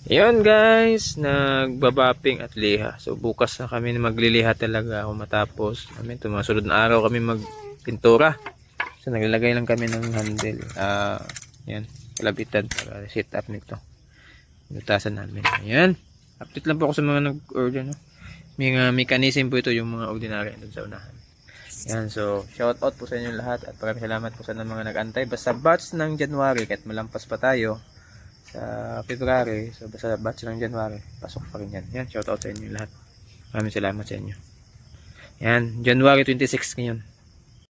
Ayun guys, nagbabapping at liha. So bukas na kami magliliha talaga ako matapos. Tumasunod na araw kami magpintura. So naglalagay lang kami ng handle. Yan, kalabitan para set up nito. Nutasan namin. Ayan. Update lang po ako sa mga nag-order. No? May mechanism po ito yung mga ordinary doon sa unahan. Yan, so shout out po sa inyo lahat at maraming salamat po sa mga nag-antay. Basta batch ng January, kahit malampas pa tayo sa February, so basta batch ng January, pasok pa rin yan. Yan, shout out sa inyo lahat. Maraming salamat sa inyo. Yan, January 26 ngayon.